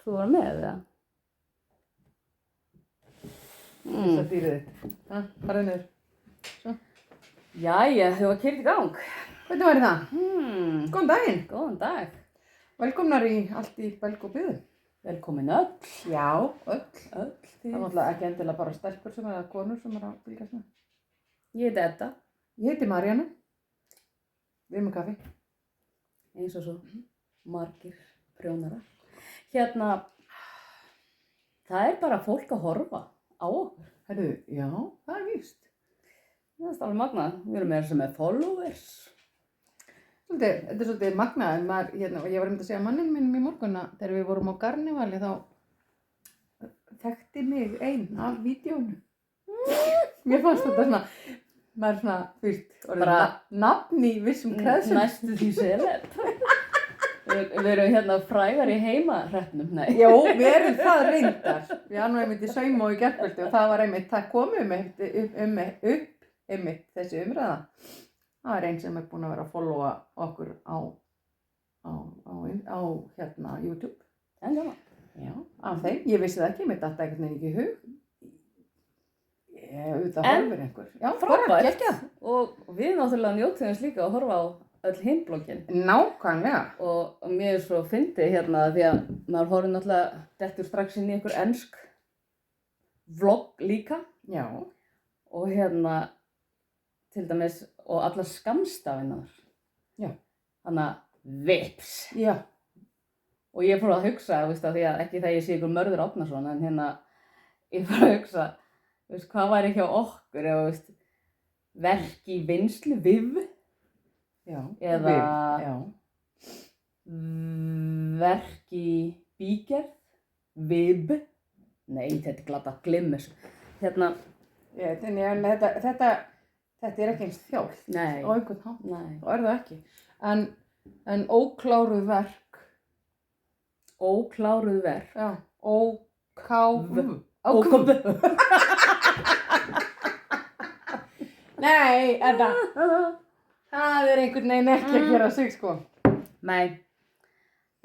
Þú var með það? Þetta dýrið þitt. Farðu niður. Svo. Jæja, þau var keyrt í gang. Hvernig væri það? Góðan daginn. Góðan dag. Velkomnar í allt í belg og byðu. Velkomin öll. Já, öll. Öll Það því. er náttúrulega ekki endilega bara stelpur sem eða konur sem að fylgjast með. Ég heiti Edda, Ég heiti Maríanna. Við erum með kaffi. eins og svo margir prjónara. Hérna, það er bara fólk að horfa á okkur. Herru, já, það er víst. Það er alveg magnað. Við erum með sem er followers. Þetta er svolítið magnað, en maður, hérna, ég var að segja manninn mínum í morgun að þegar við vorum á Garnivali þá þekkti mig ein af vídeónu. Mér fannst þetta svona, maður svona, þú veist, Bara nafn í vissum kreðsum. Næstu því seleb. Við erum hérna frægar í heimahreppnum, nei. Jó, við erum það reyndar. Við erum einmitt í Saumó í gærkvöldi og það var einmitt, það kom einmitt þessi umræða. Það er einn sem er búinn að vera að followa okkur á hérna YouTube. En gaman. Já, af þeim. Ég vissi það ekki, mér datt einhvern veginn ekki í hug. Ég auðvitað En horfir einhver. Já, frábært. geggjað. Og við náttúrulega njótum þess líka að horfa á öll himblokkin. Nákvæmlega. Og mér er svo fyndið hérna því að maður horfir náttúrulega dettur strax inn í einhver ensk vlogg líka. Já. Og hérna, til dæmis, og allar skammstafinnar. Já. Þannig að vips. Já. Og ég fór að hugsa, veist, að því að ekki það ég sé ykkur Mörður Árnason, en hérna, ég fór að hugsa, veist, hvað væri hjá okkur, ef, veist, verk í vinnslu, viv, Já. eða Já. verk í bígerð, vib, nei, þetta er glata glimmis, hérna, En þetta er ekki eins þjált. nei, Á einhvern hátt. nei, Það er það ekki. En ókláruð verk. ókláruð verk, Já. Ókáf. ókob, Nei, Edda. Það er einhvern veginn ekki að gera sig, sko. nei,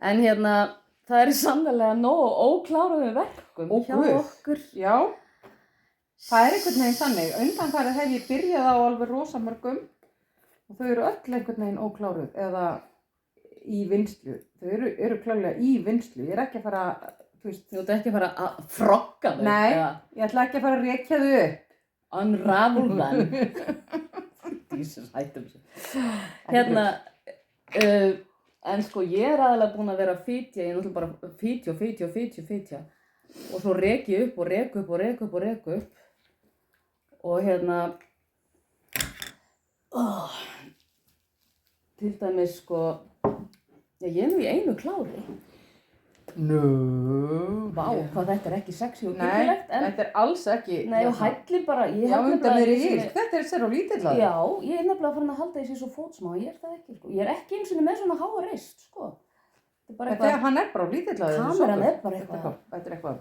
en hérna, það er sannlega nóg ókláruðu verkum Ó, hjá guð. okkur. Já. Það er einhvern veginn þannig. Undanfarið hef ég byrjað á alveg rosa mörgum og þau eru öll einhvern veginn ókláruð eða í vinnslu. Þau eru klárlega í vinnslu. Ég er ekki að fara, þú veist, Þú ert ekki að fara að frogga þau. Nei. eða ég ætla ekki að fara að rekja þau upp. unravel them. Jesus, hættum þessu. Hérna, en sko ég er aðalega búin að vera að fitja, ég er náttúrulega bara fitja. Og svo rek ég upp og rek upp. Og hérna, til dæmis sko, já, ég er nú í einu klári. Nú. Vá, hvað þetta er ekki sexy og Nei, gyllilegt, en þetta er alls ekki. nei, og hælli bara, ég Já, held undan nefnilega mér í að ég illt. Þetta er sér á lítill að Já, ég er nefnilega farin að halda þessi svo fótsmá, ég er það ekki, sko. Ég er ekki eins og með svona háa reist, sko. Þetta er bara Þetta, hann er bara á lítill að Kameran er bara eitthvað. Þetta er eitthvað.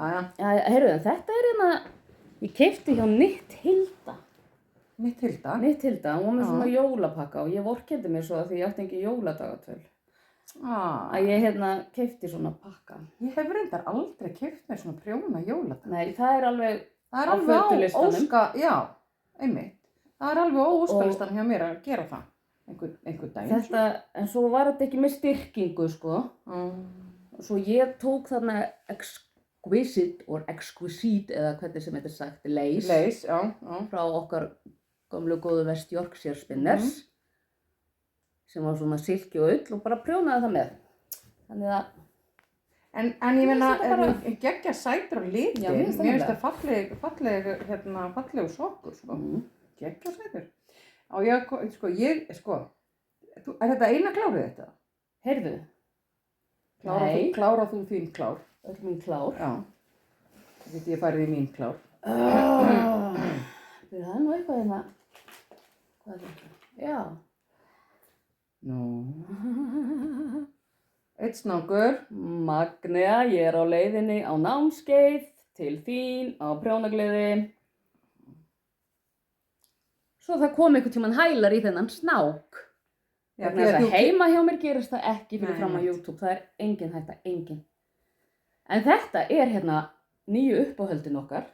Jæja, Já, heyrðu, þetta er hérna, ég keypti hjá Nitthilda. Nitthilda. Nitthilda, hún var með Já. svona jólapakka og ég vorkenndi mér svo að því ég átti ekki jóladagatöl. Að ég hérna keypti svona pakka. Ég hef reyndar aldrei keypt mér svona prjóna jóladag. Nei, það er alveg, Það er Á alveg á fötulistanum. óska, já, einmitt. Það er alveg á óskalistanum hjá mér að gera það. Einhvern daginn. þetta, en svo var þetta ekki með styrkingu, sko. Svo ég tók þarna exquisite eða hvernig sem þetta er sagt, lace. Leys, já. Frá okkar gömlu góðu West Yorkshire Spinners sem var svona silki og ull og bara prjónaði það með. Þannig að, En ég meina, Mér finnst þetta geggja sætur á litin. Já, mér finnst það Mér finnst það fallegu sokkur, sko. Geggja sætur. Er þetta eina klárið þetta? heyrðu, Klára þú þín klár? öll mín klár. Já. Þú veit ég farið í mín klár. Það er nú eitthvað hérna. Hvað er þetta? Já. Nú. Eitt snákur. Magnea, ég er á leiðinni á námskeið til þín á prjónagleði. Svo það kom einhvern tímann hælar í þennan snák. Já, Vegna þess því að heima hjá mér gerist það ekki fyrir Nei, fram á einmitt. YouTube. Það er engin hætta, engin. En þetta er hérna nýju uppáhöldin okkar,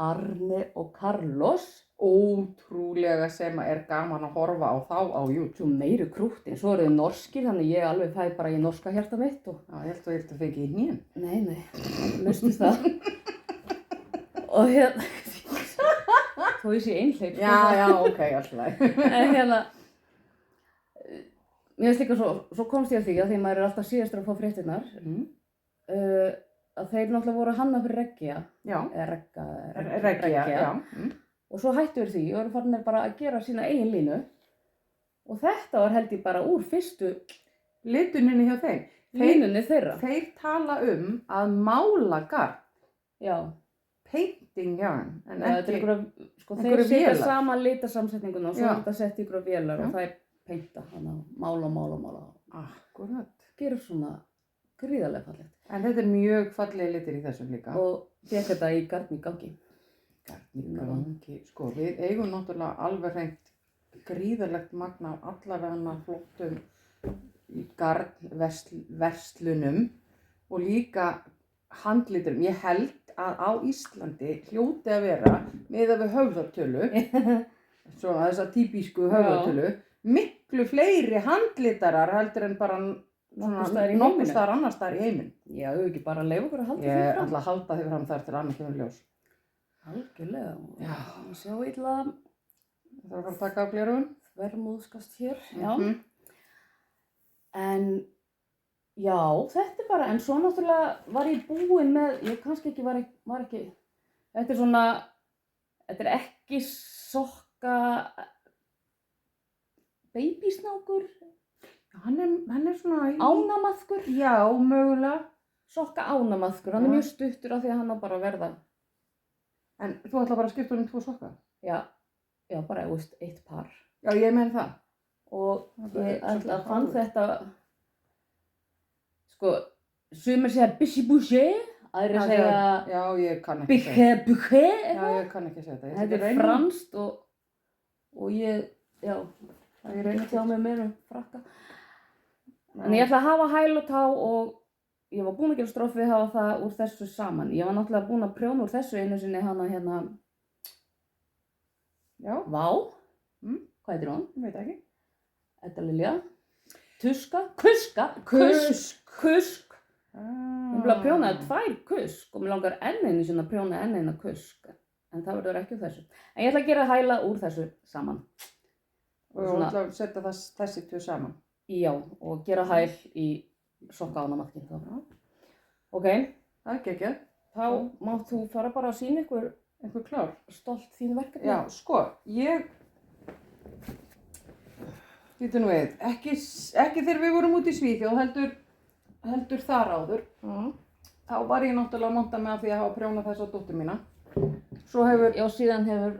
Arne og Carlos. Ótrúlega sem að er gaman að horfa á þá á YouTube. Svo meiri krúttin, svo eru þau norskir, þannig ég alveg fæ bara í norska hjarta mitt og... Já, ég held að ég fengi í hnén. Nei, lustu það. Og hérna, þó ég sé einhleyp. Já, ok, alltaf. En hérna, mér finnst líka svo komst ég að því að því maður er alltaf síðastur að fá fréttirnar, að þeir náttúrulega voru að hanna fyrir Reggja. Já. Eða Reggja, já. Og svo hættu því og eru farinir bara að gera sína eigin línu. Og þetta var held ég bara úr fyrstu Lituninni hjá þeim. línunni þeirra. Þeir tala að mála garn. Já. Painting yarn. En Þetta er ekki... einhverja, sko þeir einhverjar setja vélar. saman litasamsetninguna og svo Já. er þetta sett í einhverja vélar Já. og það er peinta, hana, mála. Akkurat. Gerir svona gríðarlega fallegt. En þetta er mjög fallegi litir í þessum líka. Og fékk þetta í garn í gangi. Garn í gangi. Sko, við eigum náttúrulega alveg hreint gríðarlegt magna af allavega flottum garnverslunum og líka handliturum. Ég held að á Íslandi hljóti að vera miðað við höfðatölu, svona þessa típísku höfðatölu, miklu fleiri handlitarar heldur en bara Nokkurs staðar í nokkuð heiminum. staðar annars staðar í heiminn. Já, þau ekki bara leifa okkur að halda Ég því ætla að halda því fram þar til annars kemur ljós. Algjörlega. Já. Ég sjá illa Það þarf að fara að taka á gleraugun. þvermóðskast hér. Já. Mhm. En já, þetta er bara, en svo náttúrulega var ég búin með, ég kannski ekki var ekki, þetta er svona, þetta er ekki sokka babysnákur, Hann er svona... ánamaðkur, Já, mögulega. sokka ánamaðkur, hann er Já. mjög stuttur af því að hann á bara að verða, En þú ætla bara að skipta um 2 sokka? já, bara, þú veist, 1 par. Já, ég menn það. Og Það er ég ætla svolítið að fann hálfur. þetta, sko, sumir segja bissi boucher, aðrir segja Já, ég kann ekki segja. biche boucher, Já, eitthvað. ég kann ekki segja þetta. Ég Þetta ætla er að reyna. franskt og ég, já, Ég ég reyna tjá mig meira frakka. En ég ætla að hafa hæl og tá og ég var búin að gera stroff við að hafa það úr þessu saman. Ég var náttúrulega búin að prjóna úr þessu einu sinni hana hérna, Já, Vá, Mm. hvað heitir hún? ég veit ekki. Edda Lilja, Tuska, Kusk. Ég vil að prjónaði 2 kusk og mér langar enn einu sinni að prjóna enn eina kusk. En það verður ekki úr þessu. En ég ætla að gera hæla úr þessu saman. Og þú ætla að setja þessi 2 saman. Já, og gera hæl í sokka ánamaðkinn þá. Ok, Það er ekki ekki. þá mátt þú fara bara að sýna ykkur Einhver klár. stolt þín verkefni. Já, sko, Býtu nú við, ekki þegar við vorum út í Svíþjóð, heldur þar áður. Þá var ég náttúrulega að monta með að því að hafa prjónað þessa dóttur mína. Svo hefur Já, síðan hefur,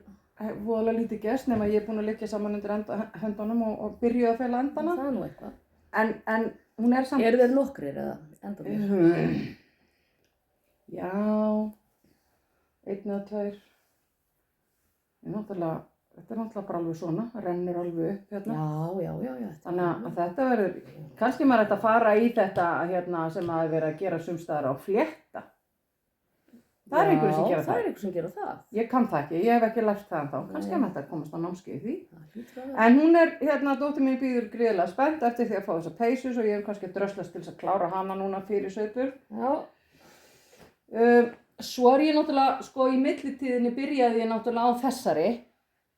voðalega lítið gerst nema ég er búin að liggja saman undir höndunum og byrjuð að fela endana. það er nú eitthvað. En hún er samt... Eru þeir nokkrir eða enda þér? Já, 1 eða 2. Þetta er náttúrulega bara alveg svona, rennur alveg upp hérna. Já. Þannig að þetta verður, kannski maður ætti að fara í þetta hérna sem að vera að gera sumstaðar á flétta. Það er einhverju sem gera það það. er einhver sem gera það. Ég kann það ekki, ég hef ekki lært það ennþá. Kannski Nei. að maður þetta komast á námskeið í því. Það hlýtur að vera. En hún er, hérna, dóttir mín bíður gríðarlega spennt eftir því að fá þessa peysu svo ég hef kannski dröslast til þess að klára hana núna fyrir sautur. Já, Svo er ég náttúrulega, sko í millitíðinni byrjaði ég náttúrulega á þessari.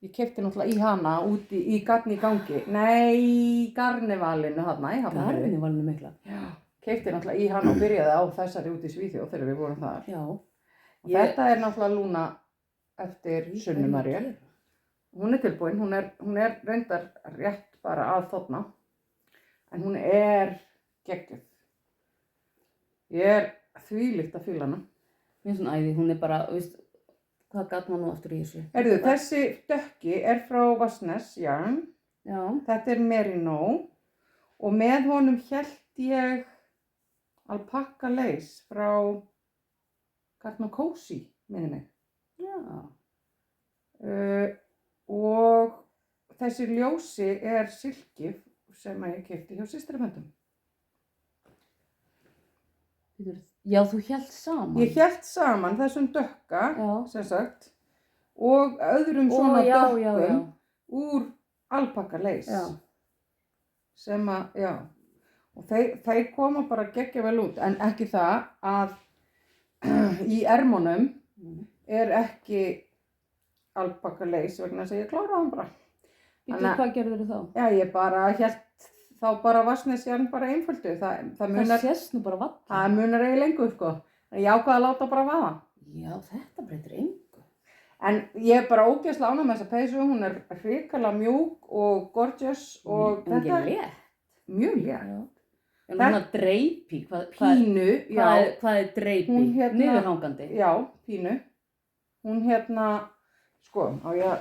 Ég keypti náttúrulega í hana úti í garn í gangi. Nei, garnivalinu þarna í Hafnarfirði. garnivalinu mikla. Já. Keypti náttúrulega í hana og byrjaði á þessari úti í Svíþjóð þegar við vorum þar. Já. Og þetta er náttúrulega Lúna eftir Sunnu Maríu. Hún er tilbúin, hún er reyndar rétt bara að þarna. En hún er geggjuð. Ég er þvílíkt að fíla hana. Mér er svona æði, hún er bara, veist, hvað gat maður nú aftur í þessu? Heyrðu, þessi dökki er frá Vassnes Yarn. Já, Þetta er Merino og með honum hélt ég alpakka leys frá Garn & Cozy, minni mig. já. Og þessi ljósi er silki sem að ég keypti hjá systrumöndum. Já, þú hélt saman. Ég hélt saman þessum dökka, Já. sem sagt, og öðrum Ó, svona já, dökkum já, já. úr alpakaleis. Já. Sem að, já, og þeir koma bara geggja vel út, en ekki það að í ermunum er ekki alpakaleis vegna þess að ég kláraði hann bara. Býttu, hvað gerður þá? Já, ég bara hélt þá bara Vatnsnesjan bara einföldu. Það munar, sést nú bara valla. það munar eiginlega engu, sko. Ég ákvað að láta bara vaða. Já, þetta breytir engu. En ég er bara ógeðslega ánægð með þessa peysu, hún er hrikalega mjúk og gorgeous og En ekki létt. mjög létt. Já. En hún að dreipi, Pínu, já. Hvað er dreipi? Hún hérna- Niðurhangandi. Já, pínu. Hún sko, á ég að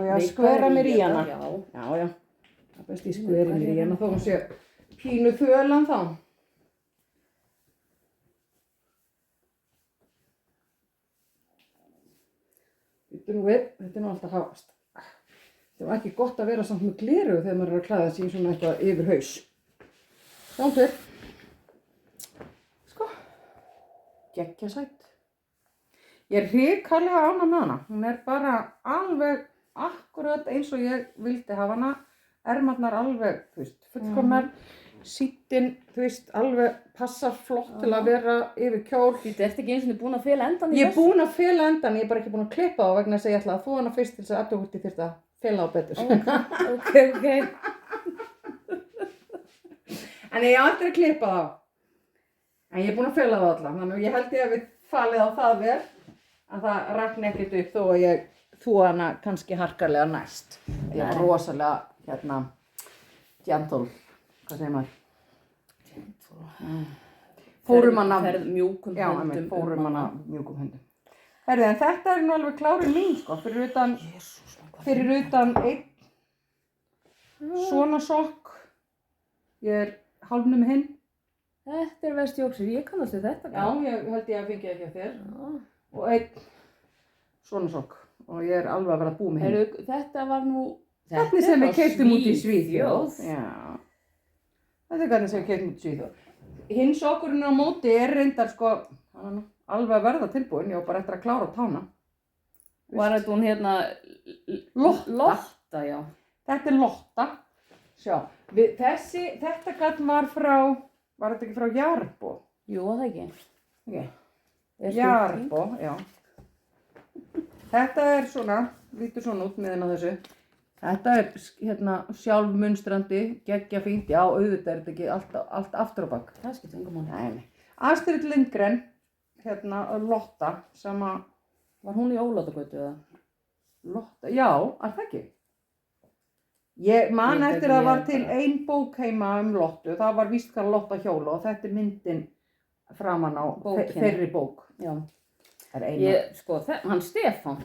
Nei, skvera hvað er mér í hana. þetta? Já. Já. Það er best ég skveri mér í hana þó hún sé pínu þölan þá. Þetta er nú alltaf hafast. Það var ekki gott að vera samt með gleru þegar maður er að klæða sig í svona eitthvað yfir haus. Sjáum til. Sko, geggja sætt. Ég er hrikalega ánægð með hana. Hún er bara alveg akkurat eins og ég vildi hafa hana. Ermarnar alveg, fullkomnar. Síddin, alveg passar flott til að vera yfir kjól. Þú ert ekki eins og búin að fela endan í Ég er búin að fela endan, ég er bara ekki búin að klippa þá vegna þess að ég ætla að þvo hana fyrst til þess að aðtöku hvort ég þyrfti að fela á betur. Ok. En ég á eftir að klippa þá. En ég er búin að fela þá alla, þannig að ég held ég að við falið á það vel að það rakni ekkert upp þó að ég þvo hana kannski harkarlega næst. Ég er rosalega, gentle, hvað segir maður? Fórum hana mjúkum höndum. Fórum hana mjúkum höndum. Herðu, en þetta er nú alveg klárið mín, sko, fyrir utan einn svona sokk. Ég er hálfnum með hinn. Þetta er vestjóksir, ég kannast við þetta. Já, ég held ég að fengi ekki að þér. Já. Og einn svona sokk. Og ég er alveg að vera búið með hinn. Heyrðu, þetta var nú... Þetta sem við keyptum út í Svíþjóð. Já. Þetta er hvernig sem við keyptum út í Svíþjóð. Hinn sokkurinn á móti er reyndar, sko, alveg að verða tilbúin. Ég var bara eftir að klára tána. Var þetta hún hérna... Lotta, já. Þetta er Lotta. Sjá, þetta gat var þetta ekki frá Jarbo? Jú, það ekki. Okay. Jarbo, já. Þetta er svona, lítur svona út miðan á þessu. Þetta er sjálfmunstrandi, geggja fínt. Já, auðvitað er þetta ekki allt aftur á bak. Það skiptir engum máli. Nei. Astrid Lindgren, Lotta, sem að... Var hún í Ólátagötu eða? Lotta, já, það ekki. Ég man eftir að það var til ein bók heima Lottu, það var víst hvað Lotta hjóla og þetta er myndin framan á þeirri bók. Já. Það er eina. Sko, hann Stefán.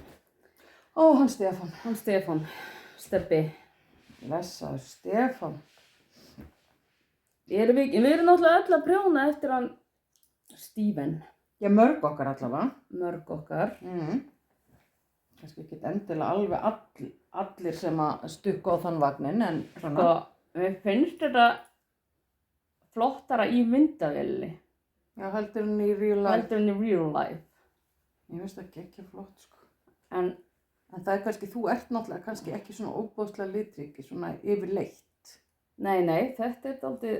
Ó, hann Stefán. Hann Stefán, Stebbi. Blessaður Stefán. Við erum náttúrulega öll að prjóna eftir hann Stephen. Já, mörg okkar allavega. Mörg okkar. Kannski ekki endilega alveg allir sem að stukka á þann vagnin, en svona. Sko, mér finnst þetta flottara í myndavélinni. Já, heldur henni í real life. Heldur henni í real life. Ég veist það ekki flott, sko. En það er kannski, þú ert náttúrulega kannski ekki svona óbóðslega litrík, svona yfirleitt. Nei, þetta er aldrei,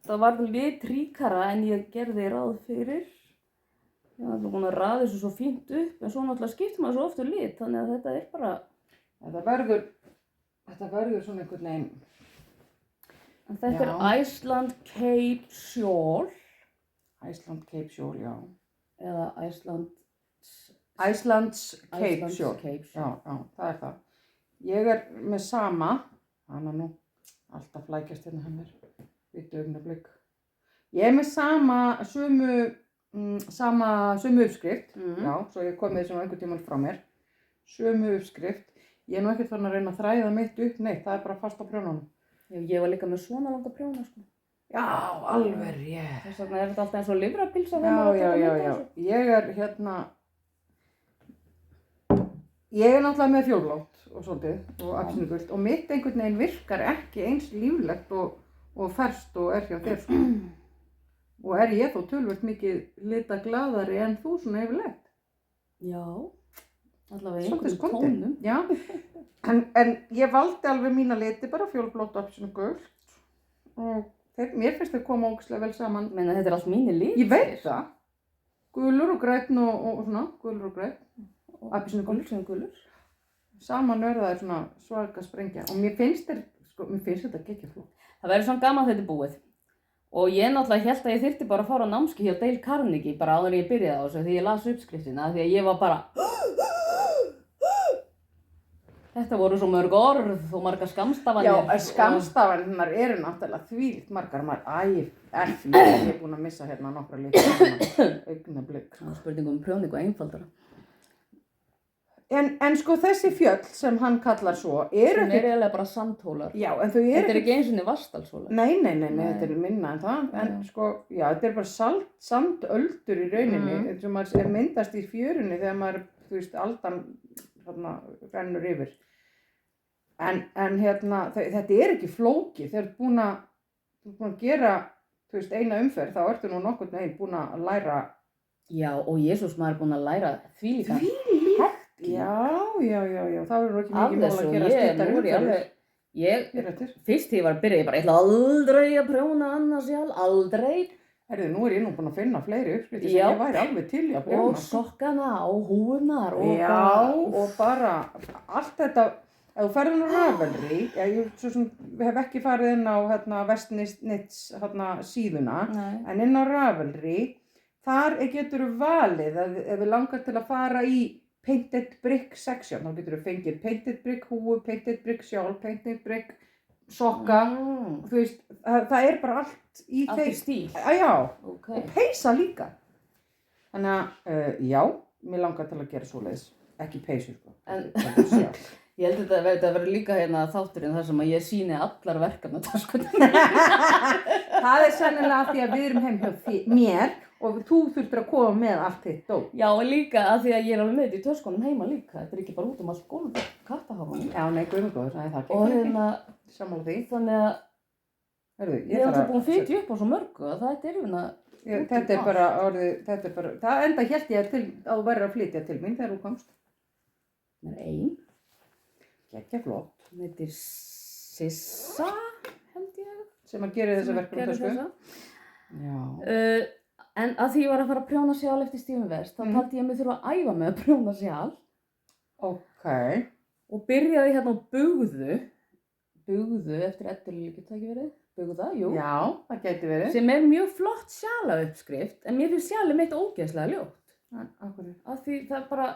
það var litríkara en ég gerði ráð fyrir. Já, það er búin að raða þessu svo fínt upp, en svo náttúrulega skiptir maður svo oft lit, þannig að þetta er bara... Þetta verður svona einhvern veginn. En þetta er Iceland Cape Shawl. Iceland Cape Shawl, já. Eða Iceland's Cape Shawl. Já, það er það. Ég er með sama, hann er nú alltaf flækjast hérna hann er, við augnablik. Ég er með sömu uppskrift, já, svo ég kom með þessu einhvern tímann frá mér. Sömu uppskrift. Ég er nú ekkert farin að reyna að þræða mitt upp, nei, það er bara fast á prjónunum. Já, ég var líka með svona langa prjóna, sko. Já, alveg rétt. Þess vegna er þetta alltaf eins og lifrapylsa. Já. Ég er ég er náttúrulega með fjólblátt og svolítið og appelsínugult og mitt einhvern veginn virkar ekki eins líflegt og ferskt og er hjá þér, sko. Og er ég þó tölvöld mikið lita glaðari en þú svona yfirlegt? Já, allavega Svolítið einhverjum skondið. tónum. Já, en ég valdi alveg mína liti bara fjólblótt, appelsínu, gult. Og mér finnst þau koma ógeðslega vel saman. Meina, þetta er allt mínir litir. Ég veit það. Gulur og grænn og svona, gulur og grænn. Appelsínu gulur. Appelsínu gulur. Saman er það svona svaka sprengja. Og mér finnst þetta geggjað flott. Það verður svona gaman þegar þetta er búið. Og ég náttúrulega hélt að ég þyrfti bara að fara á námskeið hjá Dale Carnegie bara áður en ég byrjaði á þessu því ég las uppskriftina því að ég var bara Þetta voru svo mörg orð og margar skammstafanir. Já, skammstafanirnar eru náttúrulega þvílíkt margar. Ég er búin að missa hérna nokkra líka augnablik. Það er spurning um prjóningu einfaldara. En sko þessi fjöll sem hann kallar svo eru Sem er eiginlega bara sandhólar. Já, en þau eru Þetta er ekki eins og niður Vatnsdalshólar. Nei, þetta er minna en það. En sko, já, þetta er bara sandöldur í rauninni sem maður myndast í fjörunni þegar maður, þú veist, aldan þarna rennur yfir. En hérna, þetta er ekki flókið. Þegar þú ert búin að gera, þú veist, eina umferð, þá ertu nú nokkurn veginn búin að læra. Já, og Jesús maður er búin að læra þvílíka. Já, þá er nú ekki mikið mál að gera stuttar umferðir. Fyrst því ég var að byrja, ég ætla aldrei að prjóna annars sjálf, aldrei. Herðu, nú er ég nú búin að finna fleiri uppskriftir sem ég væri alveg til í að prjóna. Og sokkana og húfurnar og og bara allt þetta, ef þú ferður nú Ravelry, ég hef ekki farið inn á Westnitz síðuna, en inn á Ravelry, þar getur þú valið, ef við langar til að fara í painted brick section, þá getur þú fengið painted brick húfu, painted brick sjálf, painted brick sokka, þú veist, það er bara allt í Allt í stíl? Já, okay. Og peysa líka. Þannig að, já, mér langar til að gera svoleiðis, ekki peysu, sko. Ég held að þetta verður líka hérna þátturinn þar sem að ég sýni allar verkefnataskunum. Það er sennilega af því að við erum heim hjá mér og þú þurftir að koma með allt þitt dót. Já, og líka af því að ég er alveg með þetta í töskunum heima líka. Þetta er ekki bara út allt gólf, kattaháfanum. Já, nei, guðmugóður, það er og hérna, sammála því. Þannig að ég er alltaf búin að fitja upp á svo mörgu og það er hérna Þetta er bara orðið, það enda hélt ég til að þú verður að flytja til mín þegar þú komst. Það er ein. Gekkja flott. Þetta er Sissa, held ég. Sem að gera þessa verkefnatösku. Já. En að því ég var að fara að prjóna sjálf eftir Stephen West, þá taldi ég mig þurfa að æfa mig að prjóna sjálf. Ok. Og byrjaði hérna á bugðu eftir Eddu geta ekki verið. Bugða, jú. Já, það gæti verið. Sem er mjög flott sjálauppskrift, en mér finnst sjálf mitt ógeðslega ljótt. Akkurri. Af því það bara...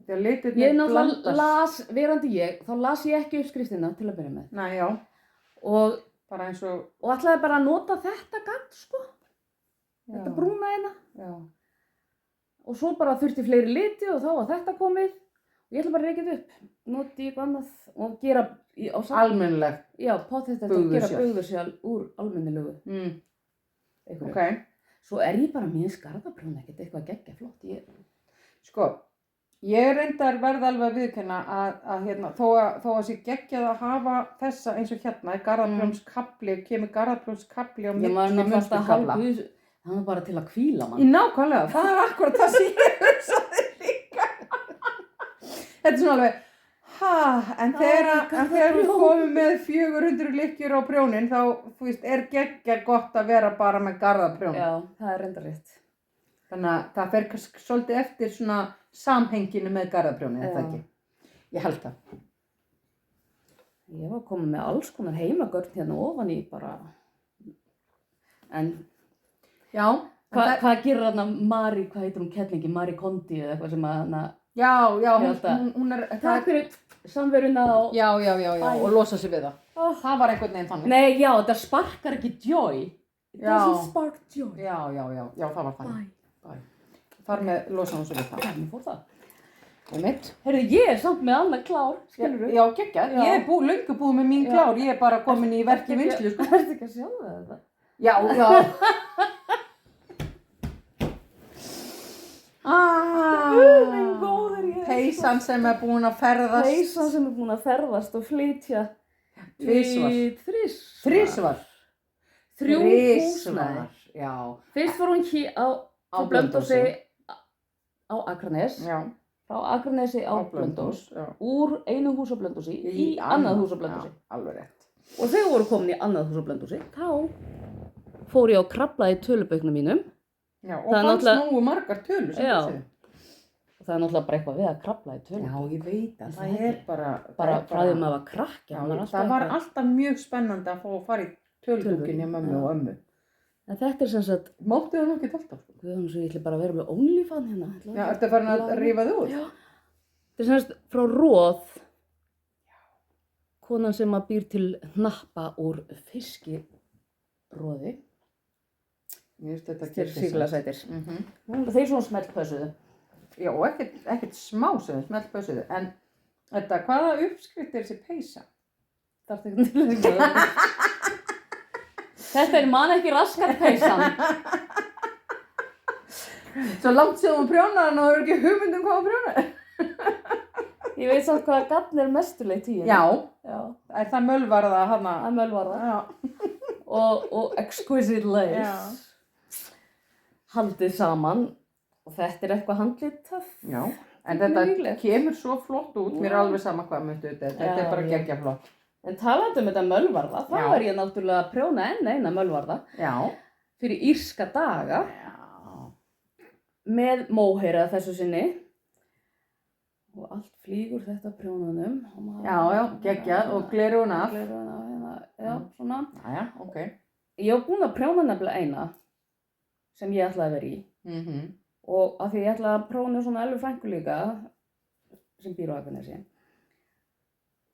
Ég náttúrulega verandi þá las ég ekki uppskriftina til að byrja með. Nei, já. Og bara eins og... Og ætlaði bara að nota þetta gagn, sko. Þetta brúna hérna. Já. Og svo bara þurfti fleiri liti og þá var þetta komið. Og ég ætla bara að reykja þetta upp. Noti eitthvað annað og gera... Almennilegt. Já, pottet þetta og gera bugðursjálf úr almennilegu. Ok. Svo er ég bara mín skarðaprjóna ekkert eitthvað geggja flott. Sko, ég reyndar verð alveg að viðurkenna að hérna, þó að sé geggjað að hafa þessa eins og hérna, garðaprjónskafli, kemur garðaprjónskafli á milli munsturkafla. Það er bara til að hvíla mann. Í nákvæmlega, það er akkurat það sem ég hugsaði líka. Þetta er svona alveg, en þegar við komum með 400 lykkjur á prjónin, þá, þú veist, er geggjað gott að vera bara með garðaprjón. Já, það er reyndar rétt. Þannig að það fer kannski svolítið eftir svona samhenginu með garðaprjónin, þetta ekki. Ég held það. Ég var komin með alls konar heimagörn hérna ofan í bara, en... Já. Hvað gerir þarna Marie, hvað heitir hún kettlingi, Marie Kondi eða eitthvað sem að hana... Já, hún er... Takk fyrir samveruna og... Já, og losa sig við það. Það var einhvern veginn þannig. Nei, já, þetta sparkar ekki joy. It doesn't spark joy. Já, það var þannig. Bye. Þar með losa hún sig við það. Hvernig fór það? Mitt. Heyrðu, ég er samt með annað klár, skilur þú? Já, geggjað. Ég er löngu búið með mín klár. Ég er bara komin í verki vinnslu. Ertu ekki að sjá þetta? Já. Peysan sem er búin að ferðast. Peysan sem er búin að ferðast og flytja. Þrisvar. 3 húsnæði. já. Fyrst fór hún á Blönduósi á Akranes, Já. frá Akranesi á Blönduós, já. úr einu hús á Blönduósi í annað hús á Blönduósi. Já, alveg rétt. Og þegar voru komin í annað hús á Blönduósi, þá fór ég og kraflaði í tölubauknum mínum. Já, og fannst nógu margar tölur sem þessu. Og það er náttúrulega bara eitthvað við að krafla í tölum. Já, ég veit að það er bara frá því maður var krakki. Það var alltaf mjög spennandi að fá að fara í tölubókin hjá mömmu og ömmu. En þetta er sem sagt... Máttu það nokkið alltaf? Guðjón, ég ætla bara að vera með OnlyFans hérna. Já, ertu farin að rífa þig út? Já. Þetta er sem sagt frá Róð. Konan sem að býr til hnappa úr fiskiróði. Mér finnst þetta Þeir síglasætir. Þeir svona smellpössuðu. Já, og ekkert smá sem þau smellpössuðu. En þetta, hvaða uppskrift er þessi peysa? Þarftu ekki til að segja. Þetta er man ekki raskat peysan. Svo langt séum hún prjónaðan og það eru ekki hugmynd hvað hún prjónaði. Ég veit samt hvaða gafn er mestulegt í henni. Já. Er það mölvarða hana? Það er mölvarða. Já. Og exquisite lace. Já. Haldið saman. Og þetta er eitthvað handlitað. Já. En þetta kemur svo flott út. Mér er alveg sama hvað myndu þetta. Þetta er bara geggja flott. En talandi um þetta mölvarða, þá er ég náttúrulega að prjóna enn eina mölvarða. Já. Fyrir írska daga. Já. Með móheyra þessu sinni. Og allt flýgur þetta prjónunum. Já, geggjað og glerun af. Glerun af hérna, já, svona. Já, ok. Ég var búin að prjóna nefnilega eina sem ég ætlaði að vera í. Og af því ég ætlaði að prjóna svona Elvu frænku líka, sem býr á Akranesi.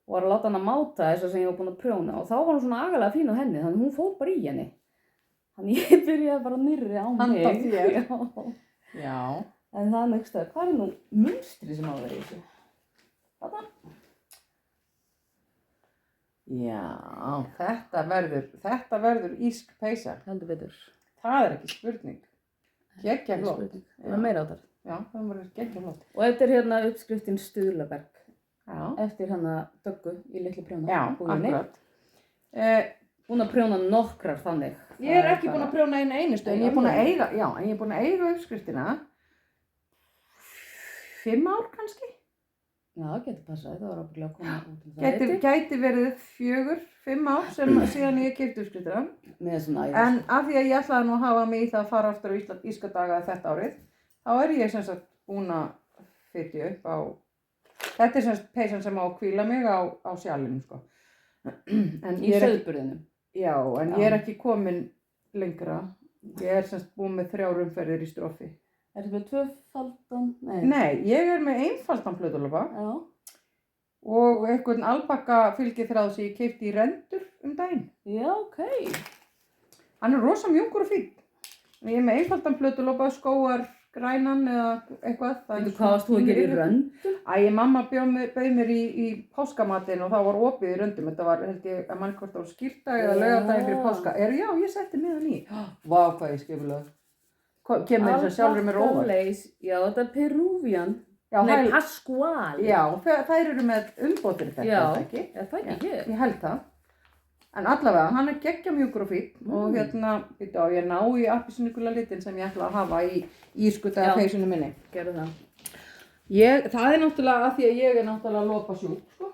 Og var að láta hana máta þess sem ég var búin að prjóna. Og þá var hún svona agalega fín á henni, þannig hún fór bara í henni. Þannig ég byrjaði bara nýrri á mig. Handa þér. Já. En það er nægst að, hvað er nú munstri sem á að vera í þessu? Þarna? Já, þetta verður írsk peysa. Heldur betur. Það er ekki spurning. Geggja flott. Það er meira á þar. Já, það verður geggja flott. Og þetta er hérna uppskriftin Stuðlaberg. Já. Eftir hana Döggu í litlu prjóna. Já, akkurat. Búin að prjóna nokkrar þannig. Ég er ekki búin að prjóna einu einustu, en ég er búin að eiga uppskriftina 5 ár kannski? Já, getur passað, það var ábyggilega að koma út það. Gæti verið 4-5 ár sem síðan ég keypti uppskriftina. Með svona æðis. En af því að ég ætlaði nú að hafa mig í það að fara aftur á írska daga þetta árið, þá er ég sem sagt búin að fitja upp á, þetta er sem sagt peysan sem á að hvíla mig á sjálfinu, sko. Í sauðburðinum. Já, en ég er ekki komin lengra. Ég er sem sagt búin með 3 umferðir í strofi. Er þetta með tvöfaldan? Nei, ég er með einfaldan plötulopa. Já. Og einhvern albakka fylgiþráð sem ég keypti í rendur daginn. Já, ok. Hann er rosa mjúkur og fín. Ég er með einfaldan plötulopa, skóar, grænan eða eitthvað. Veitu hvað varst þú að gera í röndum? Mamma bauð mér í páskamatinn og þá var opið í röndum. Þetta var, held ég, að mann hvort á skýrdag eða laugardaginn fyrir páska. Já, ég setti miðan í. Vá, hvað ég skipulega. Kemur þess að sjálfur mér óvart. Já, þetta er Peruvian. Já, nei, Pasquale. Já, þær eru með umbótir þetta, ekki? Já, það ekki hér. Ég held það. En allavega, hann er geggja mjúkur og fínn og hérna, ég ná í appelsínugula litinn sem ég ætla að hafa í írskudaga peysunni minni. Gerðu það. Það er náttúrulega að því að ég er náttúrulega lopasjúk, sko.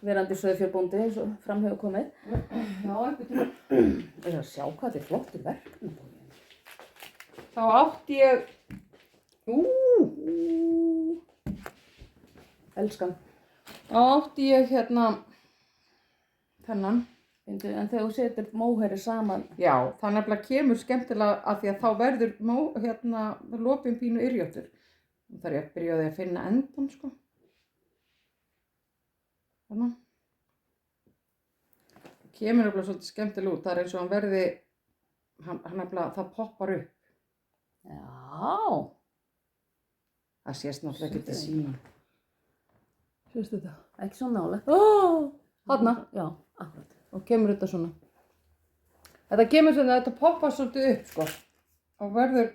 Verandi sauðfjárbóndi eins og fram hefur komið. Já, eitthvað. Það er að sjá hvað þetta er flottur verkefni. Þá átti ég, Elskan. Þá átti ég hérna, þennan. En þegar þú setur móheyri saman. Já, það nefnilega kemur skemmtilega að því að þá verður lopinn pínu yrjóttur. Það er ég að byrja að finna endan, sko. Þannig. Kemur nefnilega svolítið skemmtilega út. Það er eins og hann verði, hann nefnilega, það poppar upp. Já. Það sést náttúrulega ekki til síma. Sést þetta? Ekki svo nálega. Þarna? Já, akkurat. Og kemur þetta svona. Þetta kemur svona, þetta poppar svolítið upp, sko. Og verður,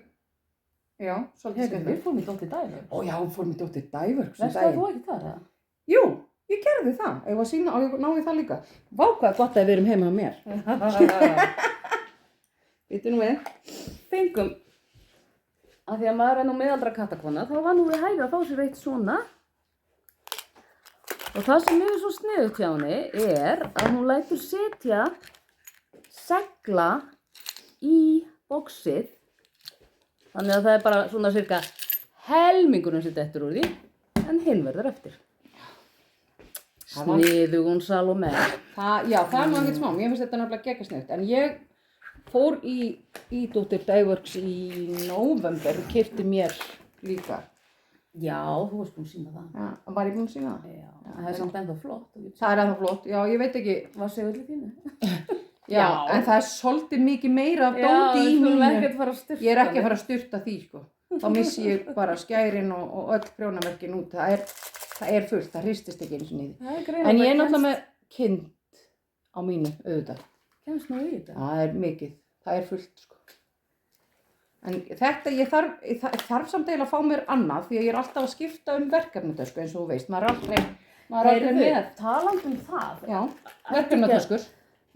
já, svolítið skemmtilegt. Við fórum í Dóttir Dæverk. Ó já, fórum í Dóttir Dæverk. Vestu að þú ekki þar, eða? Jú, ég gerði það. Ég var að sýna og ég náði það líka. Vá, hvað gott að við erum heima á mér. Býttu nú við. Fengum, af því að maður er nú miðaldra kattakona, þá var nú við hæfi að fá sér eitt svona. Og það sem er svo sniðugt hjá henni er að hún lætur setja segla í boxið. Þannig að það er bara svona cirka helmingurinn sem dettur úr því, en hinn verður eftir. Sniðugun Salome. Já, það er nú ekkert smá. Mér finnst þetta nefnilega geggjað sniðugt. En ég fór í Dr. Dyeworks í nóvember og keypti mér líka. Já, þú varst búin að sýna það. Já, var ég búin að sýna það? Já, það er samt ennþá flott. Það er ennþá flott. Já, ég veit ekki. Hvað segir þið þínu? Já, en það er svolítið mikið meira af dóti í mínu. Já, þú ekkert fara að styrta. Ég er ekki að fara að styrta því, sko. Þá missi ég bara skærin og öll prjónamerkin út. Það er fullt, það hristist ekki eins og niður. En ég er náttúrulega með kind á mínu, auðvitað. Kemst nú í þetta? Það er mikið, það er fullt, sko. En þetta, ég þarf samt eiginlega að fá mér annað því að ég er alltaf að skipta verkefnatösku eins og þú veist. Maður er aldrei með. Talandi um það. Já, verkefnatöskur.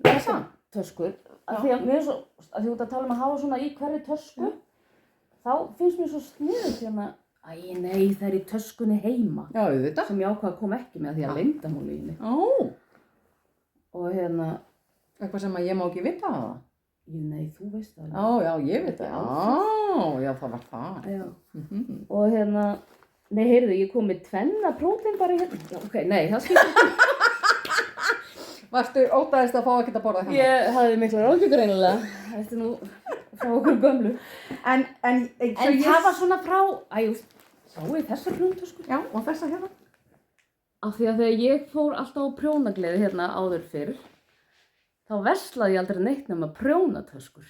Þessar töskur, af því að mér er svo, að því út að tala um að hafa svona í hverju tösku, þá finnst mér svo sniðugt hérna, nei, það er í töskunni heima. Já, auðvitað. Sem ég ákvað að koma ekki með því að leyndarmáli í henni. Ó. Og hérna. Eitthvað sem að ég má ekki vita það? Nei, þú veist það. Já, ég veit það. Já, það var það. Já. Og hérna, nei, heyrðu, ég kom með tvenna prótein bara hérna. Já, ok, nei, það skiptir ekki. Varstu óttaðist að fá ekkert að borða hérna? Ég hafði miklar áhyggjur eiginlega. Þetta er nú frá okkur gömlu. En það var svona frá, sjáu þessar prjónatöskur? Já, og þessar hérna? Af því að þegar ég fór alltaf á prjónagleði hérna áður fyrr, þá verslaði ég aldrei neitt nema prjónatöskur.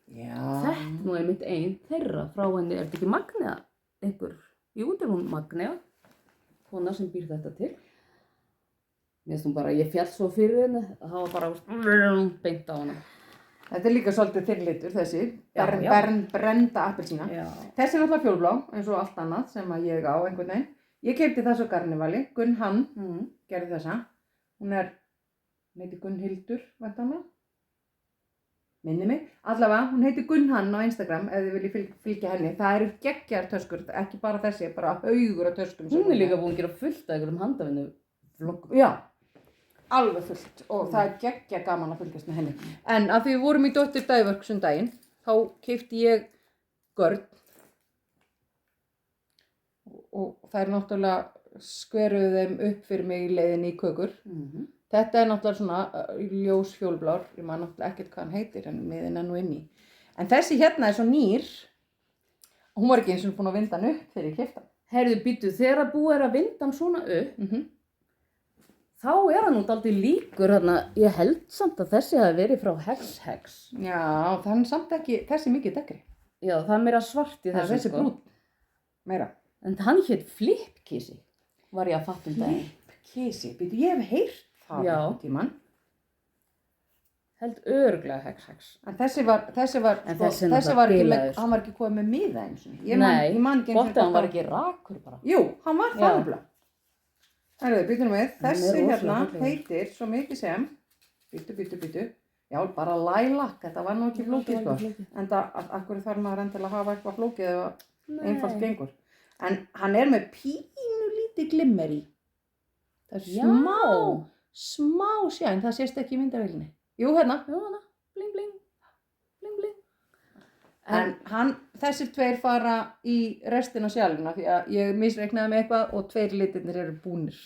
Já. Þetta nú er mitt einn þeirra frá henni, er þetta ekki Magnea? Einhver, jú, þetta er hún Magnea, kona sem býr þetta til. Mér finnst hún bara, ég fjall svo fyrir henni, það var bara beint á hana. Þetta er líka svolítið þynnlitur, þessi, brenda appelsína. Já. Þessi er náttúrulega fjólblá, eins og allt annað sem að ég á einhvern veginn. Ég keypti þessu á Garnivali, Gunn Hann gerði þessa. Hún heitir Gunnhildur, væntanlega. Minni mig. Allavega, hún heitir Gunn Hann á Instagram, ef þið viljið fylgja henni. Það eru geggjar töskur, ekki bara þessi, bara haugur af töskum. Hún er líka búin að gera fullt af einhverjum handavinnu vloggum. Já, alveg fullt og það er geggja gaman að fylgjast með henni. En að því við vorum í Dr. Dyeworks um daginn, þá keypti ég görn og þær náttúrulega skveruðu þeim upp fyrir mig í leiðinni í kökur. Þetta er náttúrulega svona ljós fjólblár, ég man náttúrulega ekkert hvað hann heitir en miðinn er nú inni. En þessi hérna er svo nýr, hún var ekki eins og búin að vinda hann upp þegar ég keypti hann. Heyrðu, býttu, þegar búið er að vinda hann svona upp, þá er hann út aldrei líkur hérna, ég held samt að þessi hafi verið frá Hex. Já, það er samt ekki, þessi mikið dekkri. Já, það er meira svart í þessu, þessi brún, meira. En hann hét Flipkisi, var ég að fatta um daginn. Flipkisi, býtu, ég hef heyrt það einhvern tímann. Held örugglega Hex. En þessi var ekki, hann var ekki komið með miða eins og. Nei, gott að hann var ekki rakur bara. Jú, hann var það nefnilega. Herðu, býtum við, þessi hérna heitir svo mikið sem, býtu, já, bara lilac, þetta var nú ekki flókið sko, en akkur þarf maður endilega að hafa eitthvað flókið eða einfalt gengur. En hann er með pínu lítið glimmer í, það er smá sjæn, það sést ekki í myndavélinni. Jú, hérna, bling. En þessir tveir fara í restina sjálfuna því að ég misreiknaði með eitthvað og tveir litirnir eru búnir.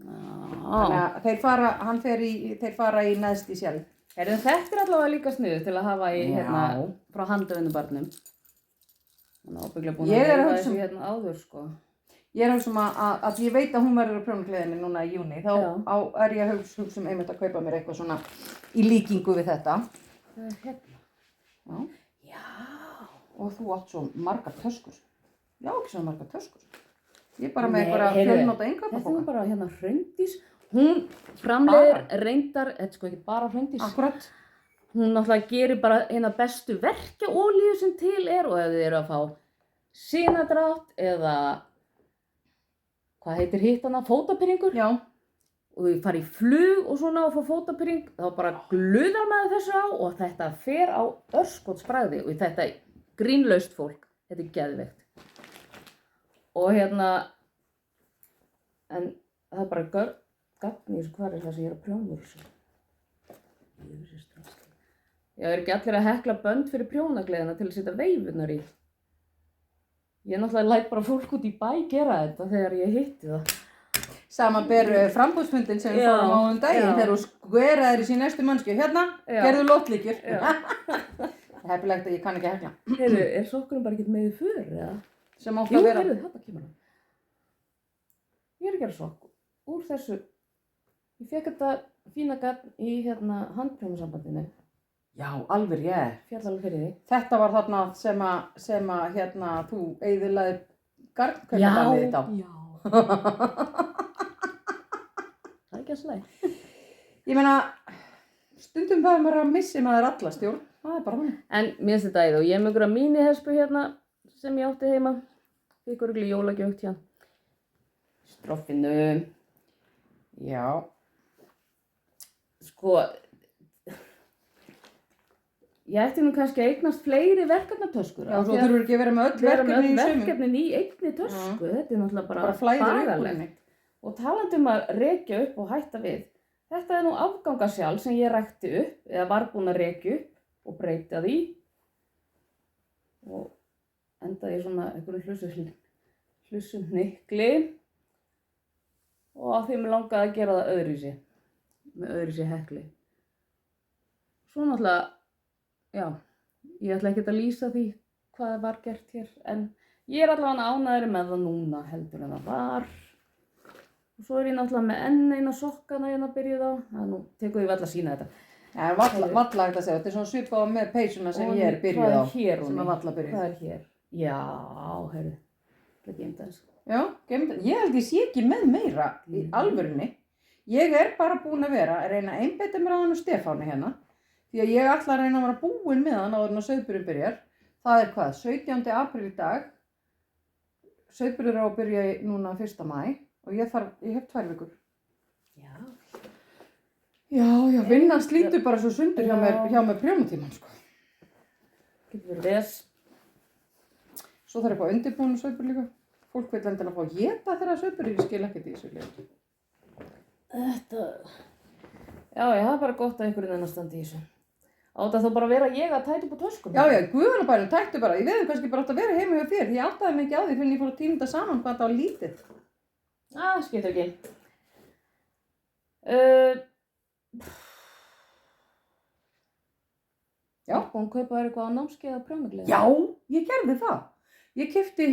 Þannig að þeir fara í neðst í sjálf. Þetta er allavega líka sniðugt til að hafa í frá handavinnubarnum. Þannig að ábygglega búin að veifa þessu hérna áður sko. Ég er hugsa að ég veit að hún verður á prjónagleðinni núna í júni. Þá er ég að hugsa einmitt að kaupa mér eitthvað svona í líkingu við þetta. Hérna. Já. Og þú átt svo margar töskur. Já, ekki svo margar töskur. Ég er bara með einhverja fjölnóta innkaupapoka. Þetta er bara hérna Hraundís. Hún framleiðir reyndar, þetta er sko ekki bara Hraundís. Akkurat. Hún náttúrulega gerir bara eina bestu verkjaolíu sem til er og ef þið eru að fá sinadrátt eða hvað heitir hitt hana? Fótapyrringur. Já. og ég fari í flug og svona og fá fótapyrring, þá bara gluðar maður þessu á og þetta fer á örskotsbragði og þetta er grínlaust fólk, þetta er geðveikt. Og hérna, en það er bara gagn í þessu hvar það sem ég er að prjóna úr þessu. Já, er ekki allir að hekla bönd fyrir prjónagleðina til að setja veifunar í? Ég náttúrulega læt bara fólk út í bæ gera þetta þegar ég hitti það. Samanber frambúðsfundin sem við fórum á daginn þegar þú skveraðir í sín næstu mannskju. Hérna, gerðu lótlíkjur. Það er heppilegt að ég kann ekki hekla. Heyrðu, er sokkurinn bara ekkert með í för, eða? Sem átt að vera. Jú, heyrðu, þarna kemur hann. Ég er að gera sokk úr þessu. Ég fekk þetta fína gagn í handprjónasambandinu. Já, alveg ég. Fjall alveg fyrir því. Þetta var þarna sem að þú eyðilaðir garnkaupaballið þitt á. Já. Það er ekki að slæ. Ég meina, stundum fæði maður að missi maður alla stjórn. Það er bara hann. En mér finnst þetta æði og ég er með einhverja mínihespu hérna sem ég átti heima. Fikk örugglega í jólagjöf hérna. Stroffinu. Já. Sko, ég ætti nú kannski að eignast fleiri verkefnatöskur. Já, svo þurfur ekki að vera með öll verkefni í sömu. Verkefnin í einni tösku, þetta er náttúrulega bara flæðir upp úr bagalegt. henni. Og talandi um að rekja upp og hætta við, þetta er nú afgangasjál sem ég rækti upp, eða var búin að rekja upp og breyta því. Og endaði í svona einhverjum hlussum hnykli. Og að því mér langaði að gera það öðruvísi, með öðruvísi hekli. Svo náttúrulega, já, ég ætla ekkert að lýsa því hvað var gert hér, en ég er allavega ánægðari með það núna heldur en það var. Og svo er ég náttúrulega með enn eina sokkana hérna byrjuð á, nú tekur ég vel að sína þetta. Já, valla hægt að segja, þetta er svona svipað með peysuna sem ég er byrjuð á, sem að valla byrjuð. Hvað er hér? Já, heyrðu, þetta er geimt aðeins. Já, ég held ég sé ekki með meira í alvörunni. Ég er bara búin að vera að reyna að einbeita mér á hann og Stefáni hérna. Því að ég ætla að reyna að vera búin með hann áður en að sauðburðurinn byrjar. Það er hvað, 17. apríl í dag. Sauðburður á að byrja núna 1. maí og ég hef 2 vikur. Já. Já, vinnan slítur bara svo sundur hjá mér prjónatíman, sko. Getur verið þess. Svo þarf eitthvað undirbúin sauðburð líka. Fólk vil endilega fá að éta þegar sauðburður, ég skil ekkert í þessu leik. Þetta... Já, það er bara gott að einhverjum enn að standa í þessu. Átt að þá bara vera ég að tæta upp á töskunum. Já, guðanabærin, tættu bara. Ég veið kannski bara átt að vera heima hjá þér. Ég áttaði mig ekki á því fyrir ég fór að tína þetta saman hvað þetta var lítið. Skiptir ekki. Já. Hún kaupa þér eitthvað á námskeið að prjónagleði. Já, ég gerði það. Ég keypti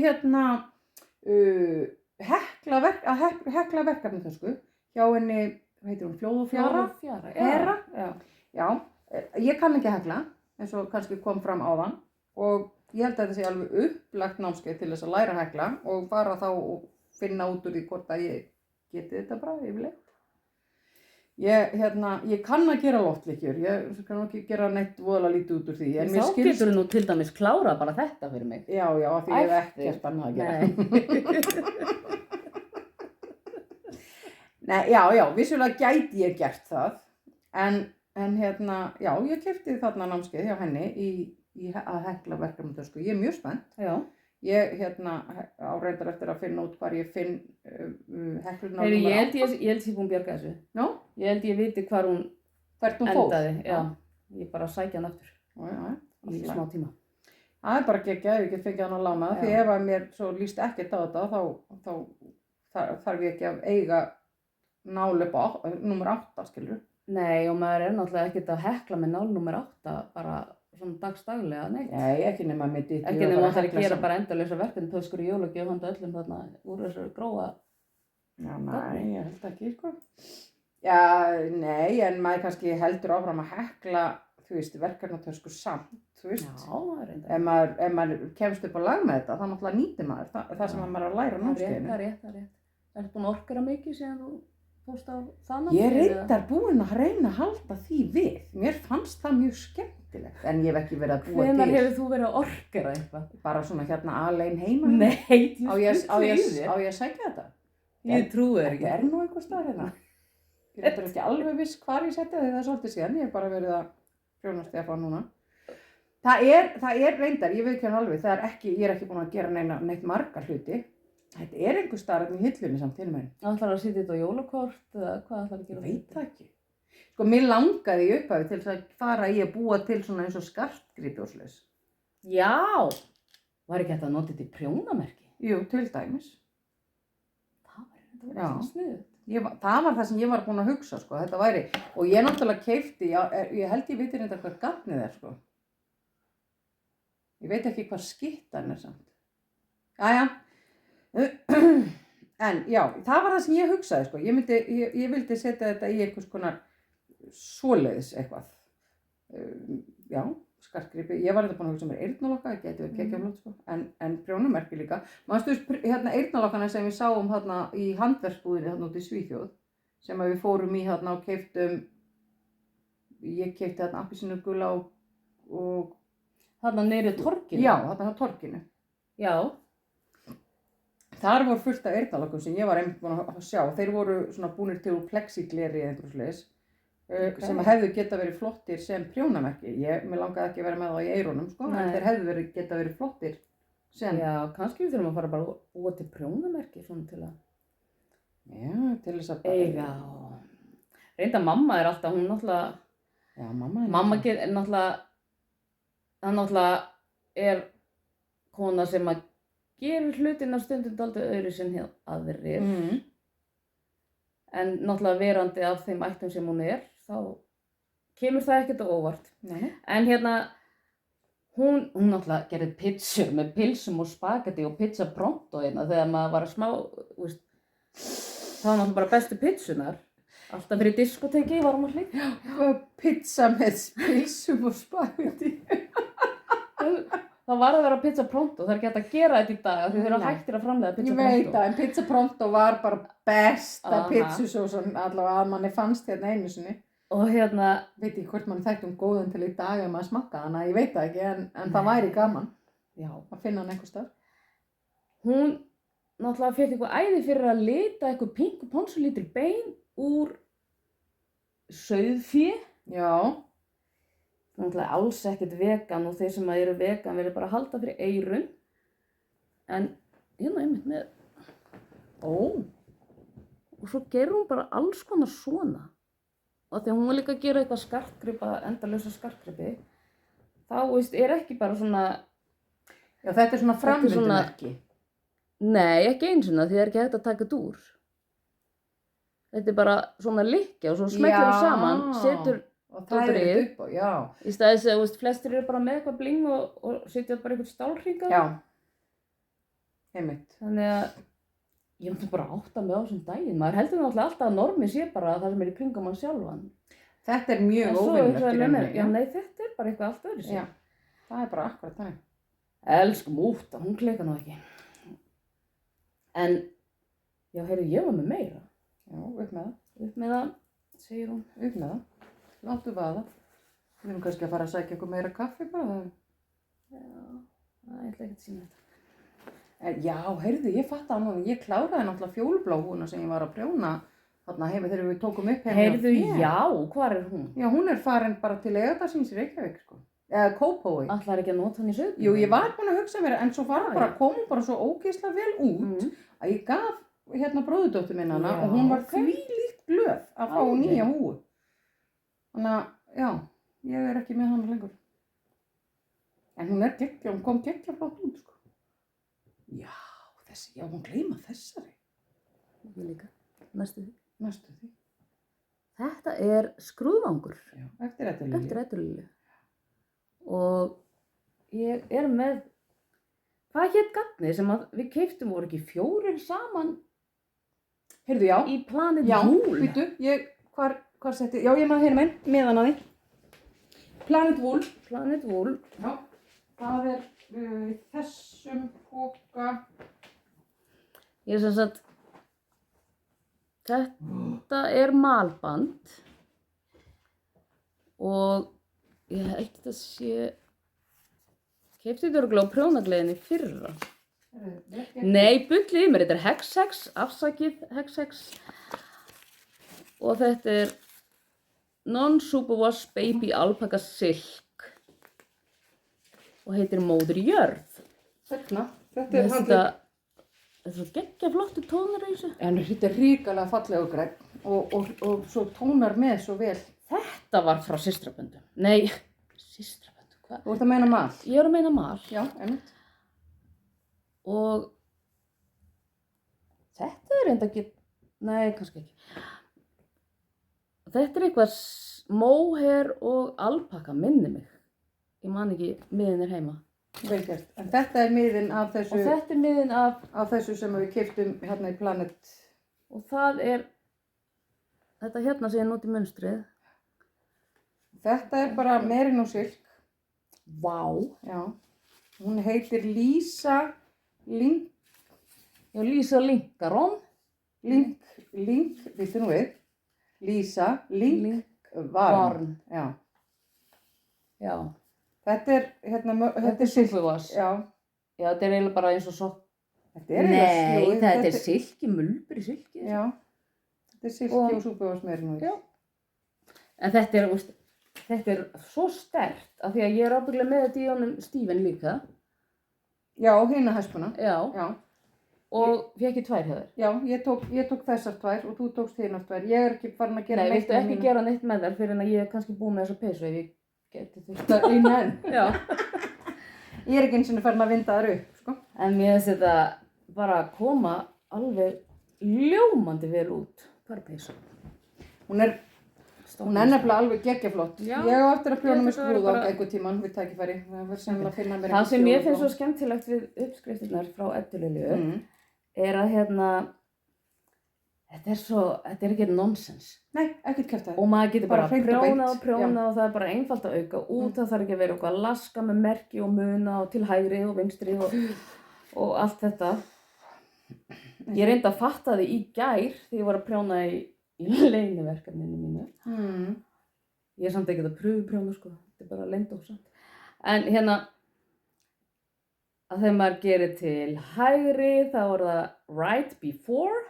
hekla verkefnatösku hjá henni, hvað heitir hún, Flóð og Fjara? Hera. Já, ég kann ekki hekla, eins og kannski kom fram áðan og ég held að þetta sé alveg upplagt námskeið til þess að læra að hekla og bara þá og finna út úr því hvort að ég geti þetta bara yfirleitt. Ég kann að gera lótlíkjur, ég kann ekki gera neitt voðalega lítið út úr því. Þá getur þú nú til dæmis klárað bara þetta fyrir mig. Já, af því ég hef ekkert annað að gera. Nei, já, vissulega gæti ég gert það, en já, ég keypti þarna námskeið hjá henni í að hekla verkefnatösku. Ég er mjög spennt. Já. Ég á reyndar eftir að finna út hvar ég finn hekluna. Ég held ég búin að bjarga þessu. Já? Ég held ég viti hvert hún endaði. Já, ég bara sækja hann aftur. Já. Í smá tíma. Það er bara geggjað ef ég get fengið hann að lána. Því ef að mér svo líst ekkert á þetta, þá þarf ég ekki að eiga nál upp á númer 8, skilur. Nei, og maður er náttúrulega ekkert að hekla með nál númer 8 bara svona dagsdaglega, neitt. Nei, ekki nema með ditt. Ekki nema það að gera bara endalausar verkefnatöskur í jólagjöf handa öllum þarna úr þessu grófa. Já, nei, ég held ekki, sko. Já, nei, en maður kannski heldur áfram að hekla, þú veist, verkefnatöskur samt, þú veist. Já, það er enda. Ef maður kemst upp á lag með þetta, þá náttúrulega nýtir maður það sem maður er að læra á námskeiðinu. Það er rétt. Ertu búin að orkera mikið síðan þú fórst á það námskeið? Ég er reyndar búin að reyna að halda því við. Mér fannst það mjög skemmtilegt, en ég hef ekki verið að búa til. Hvenær hefur þú verið að orkera eitthvað? Bara svona alein heima. Nei, á ég að sækja þetta? Ég trúi þér ekki. Þetta er nú einhver staðar hérna. Ég er ekki alveg viss hvar ég setja það svolítið síðan, ég hef bara verið að prjóna Stefán núna. Það er reyndar, ég veit ekki hann alveg, ég er ekki búin að gera neitt marga hluti. Þetta er einhver staðar í hillunni samt hinum megin. Ætlar að setja þetta á jólakort eða hvað ætlar að gera? Ég veit það ekki. Sko, mér langaði í upphafi til þess að fara í að búa til svona eins og skartgripi og svoleiðis. Já! Var ekki hægt að nota þetta í prjónamerki? Jú, til dæmis. Það var sniðugt. Það var það sem ég var búin að hugsa, sko, þetta væri. Og ég náttúrulega keypti, ég held ég veitir þetta hvað gagnið er, sko. Ég veit ekki hvað skittan er samt. Jæja. En já, það var það sem ég hugsaði, sko. Ég vildi setja þetta í einhvers konar svoleiðis eitthvað. Já, skartgripi. Ég var þetta búin að hugsa mér eyrnalokka, það geti verið geggjaflott, sko. En prjónamerki líka. Manstu hérna eyrnalokkana sem við sáum hérna í handverksbúðinni hérna út í Svíþjóð, sem við fórum í hérna og ég keypti hérna appelsínugula og Þarna niður torginu? Já, þarna á torginu. Já. Þar voru fullt af eyrnalokkum sem ég var einmitt búin að sjá. Þeir voru svona búnir til úr plexigleri eða einhverju svoleiðis, sem hefðu geta verið flottir sem prjónamerki. Mér langaði ekki að vera með það í eyrunum, sko, en þeir hefðu geta verið flottir sem... Já, kannski við þurfum að fara bara að búa til prjónamerki svona til að... Já, til þess að bara... Eiga og... Reynda mamma er alltaf, hún náttúrulega... Já, mamma er... Mamma er náttúrulega... Það náttúrulega er kona sem að gerir hlutina stundum dálítið öðru sem hjá aðrir. En náttúrulega verandi af þeim ættum sem hún er, þá kemur það ekkert á óvart. Nei. En hérna, hún náttúrulega gerði pizzur með pilsum og spagetti og pizza pronto hérna þegar maður var að veist, það var náttúrulega bara bestu pizzunar. Alltaf fyrir diskoteki var hún að hlýtt. Já, pizza með pilsum og spagetti. Það var að vera pizza pronto, það er ekki hægt að gera þetta í dag því þeir eru hættir að framleiða pizza pronto. Ég veit það, en pizza pronto var bara besta pizzusósan allavega að manni fannst hérna einu sinni. Og hérna... Veit ekki hvort mann þætti góðan til í dag ef maður smakkaði hana, ég veit það ekki, en það væri gaman. Já. Að finna hann einhvers staðar. Hún náttúrulega fékk eitthvað æði fyrir að lita eitthvað pinku ponsulítur bein úr sauðfé. Já. Náttúrulega alls ekkert vegan og þeir sem eru vegan verður bara að halda fyrir eyrun. En hérna einmitt með... Og svo gerir hún bara alls konar svona. Og þegar hún var líka að gera eitthvað skartgripa, endalausa skartgripi, þá veist, er ekki bara svona... Já, þetta er svona framvindumerki. Nei, ekki eins og því það er ekki hægt að taka þetta úr. Þetta er bara svona lykkja og svo smellir það saman, setur... Og það er þetta upp á, já. Í staðis að, flestir eru bara með eitthvað bling og setja bara eitthvað stálhring á. Já. Einmitt. Þannig að ég myndi bara átta mig á þessum daginn. Maður heldur náttúrulega alltaf að normið sé bara það sem er í kringum mann sjálfan. Þetta er mjög óvinnlegt í rauninni. Já, nei, þetta er bara eitthvað allt öðru sér. Já, það er bara akkurat þannig. Elskum út, hún kleika nú ekki. En, já, heyrðu, ég var með meira. Já, upp með það. Upp með það, segir hún. Upp með það. Láttu vaða. Við erum kannski að fara að sækja okkur meira kaffi bara. Já, það ætla ekki að sína þetta. Já, heyrðu, ég fatt að hann, ég kláraði náttúrulega fjólubláhúna sem ég var að prjóna þarna heima þegar við tókum upp heima. Heyrðu, já, hvar er hún? Já, hún er farin bara til Egilsstaðasíns í Reykjavík, sko. Eða Kópavogi. Ætlar ekki að nota hann í Sauðburði? Jú, ég var búin að hugsa mér, en svo kom hún bara svo ógeðslega vel út að ég gaf hérna bróðurdóttur minna hana og hún var þvílíkt glöð að fá nýja húfu. Þannig að, já, ég er ekki með hana lengur. En hún er hún kom geggjaflott út, sko. Já, hún gleyma þessari. Ég líka. Næstu því. Næstu því. Þetta er skrúðvangur. Já, eftir Eddu Lilju. Eftir Eddu Lilju. Og ég er með, hvað hét gagnið sem að við keyptum voru ekki 4 saman? Heyrðu, já. Í Planet Wool. Já, býtu, hvar setti, já, ég maður hérna meðan að því. Planet Wool. Planet Wool. Já, það er þessum poka. Ég er sem sagt, þetta er malband og ég held þetta sé, keypti þetta örugglega á prjónagleðinni í fyrra. Nei, bullið í mér, þetta er Hex, afsakið Hex. og þetta er Non-Superwash Baby Alpaca Silk og heitir Móðir jörð. Þetta Mér er finnst handrit. þetta er svo geggja flottu tónar í þessu. En þetta er ríkalega fallega grænn og svo tónar með svo vel. Þetta var frá systraböndum. Nei, systraböndum, hvað? Þú ert að meina mal? Ég er að meina mal. Já, einmitt. Og þetta er reynda ekki, nei, kannski ekki. Þetta er eitthvað mohair og alpaka, minni mig. Ég man ekki, miðin er heima. Vel gert. En þetta er miðinn af þessu, Og þetta er miðin af þessu sem við keyptum hérna í Planet. Og það er þetta hérna sem ég noti munstrið. Þetta er bara merino silk. Vá. Já. Hún heitir Lisa Link, Já, Lisa Linkaron. viltu nú við? Lisa Link Varn. Já. Já. Þetta er hérna, Þetta er Superwash. Já. Já, þetta er eiginlega bara eins og sokk. Þetta er eiginlega Nei, jú, þetta er silki, mulbur í silki. Já. Þetta er silki og Superwash merino. Já. En þetta er, veist, þetta er svo sterkt af því að ég er ábyggilega með þetta í honum Steven líka. Já, hina hespuna. Já. Já. Og fékk ég 2 hjá þér. Já, ég tók þessar 2 og þú tókst hinar 2. Ég er ekki farin að gera Nei, viltu með ekki mína. gera neitt með þær fyrir en að ég er kannski búin með þessa peysu ef ég geti þurft. Það er eina enn. Já. Ég er ekki eins og farin að vinda þær upp, sko. En mér finnst þetta bara að koma alveg ljómandi vel út. Hvað er peysa? Hún er nefnilega alveg geggjaflott. Já. Ég á eftir að prjóna með Þetta verður skrúða bara- einhvern tímann við tækifæri. Það verður sennilega að finna mér Það sem mér skrúða finnst þá. svo skemmtilegt við uppskriftirnar frá Eddu Lilju Mm. er að þetta er ekki nonsens. Nei, ekkert kjaftaði. Og maður getur bara hreint og prjónað beint. og það er bara einfalt að auka út, það þarf ekki að vera eitthvað að laska með merki og muna og til hægri og vinstri og allt þetta. Ég reyndi að fatta því í gær þegar ég var að prjóna í leyniverkefninu mínu. Mm. Ég er samt ekki að prjóna sko, þetta er bara leyndósamt. En hérna, að þegar maður gerir til hægri þá er það right before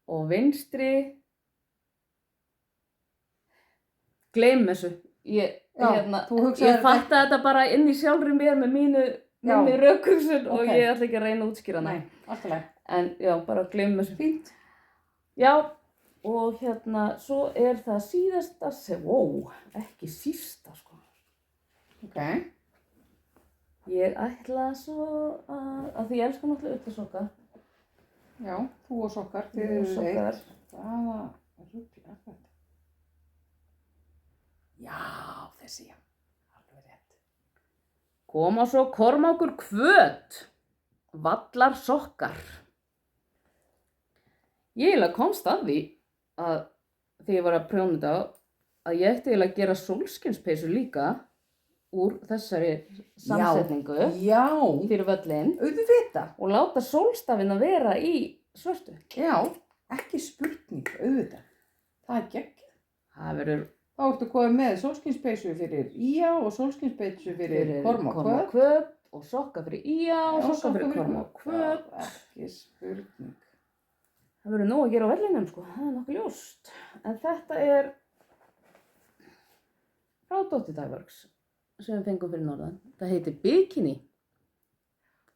og vinstri. Gleym þessu. Ég þú hugsaðir fatta þetta bara inn í sjálfri mér með minni rökhugsun og Ok. ég ætla ekki að reyna að útskýra hana. Nei, alltaf leið. En já, bara gleym þessu. Fínt. Já, og svo er það síðasta sem, ekki sísta sko. Ok. Ég ætla svo að því ég elska náttúrulega ullarsoka. Já, þú og sokkar. Þið Ég og eruð sokkar. eitt. Hvaða rugl er þetta? Já, þessi já. Alveg rétt. Koma svo Kormákur hvöt. Vallar sokkar. Ég eiginlega komst að því að þegar ég var að prjóna þetta að ég ætti eiginlega að gera sólskinspeysu líka úr þessari samsetningu Já, fyrir völlin auðvitað. og láta sólstafina vera í svörtu. Já, ekki spurning, auðvitað. Það er gegn. Það verður Þá ertu komið með sólskinspeysu fyrir Ía og sólskinspeysu fyrir Kormák hvöt og sokka fyrir Ía og sokka fyrir Kormák hvöt. Ekki spurning. Það verður nóg að gera á vellinum sko, það er nokkuð ljóst. En þetta er frá Dottie Dyeworks sem við fengum fyrir norðan. Það heitir Bikini.